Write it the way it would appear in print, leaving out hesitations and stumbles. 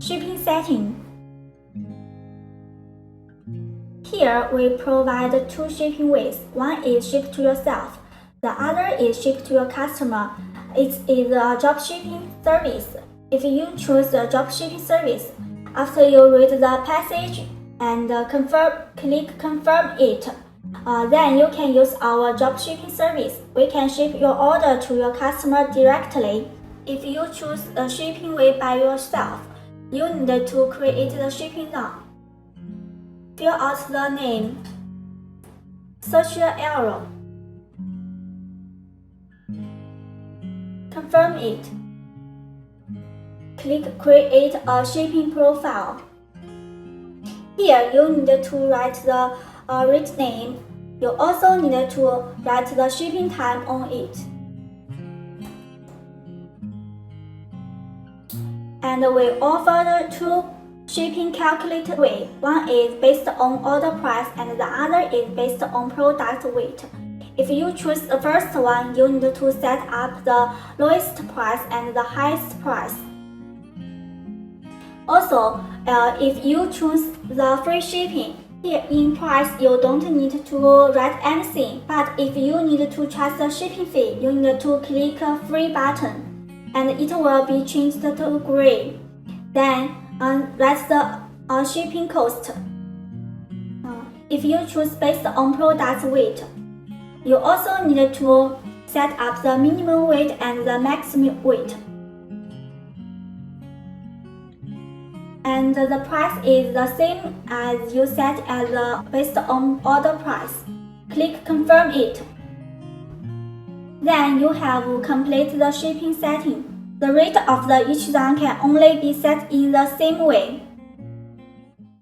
Shipping setting. Here we provide two shipping ways. One is ship to yourself. The other is ship to your customer. It is a dropshipping service. If you choose the dropshipping service, after you read the passage and click confirm it, then you can use our dropshipping service. We can ship your order to your customer directly. If you choose the shipping way by yourself, you need to create the shipping now. Fill out the name. Search the arrow. Confirm it. Click Create a shipping profile. Here you need to write the rate name. You also need to write the shipping time on it. And we offer the two shipping calculated way. One is based on order price and the other is based on product weight. If you choose the first one, you need to set up the lowest price and the highest price. Also, if you choose the free shipping, here in price you don't need to write anything, but if you need to charge the shipping fee, you need to click a free button and it will be changed to gray. Then write the shipping cost. If you choose based on product weight, you also need to set up the minimum weight and the maximum weight. And the price is the same as you set as based on order price. Click confirm it. Then you have completed the shipping setting. The rate of each zone can only be set in the same way.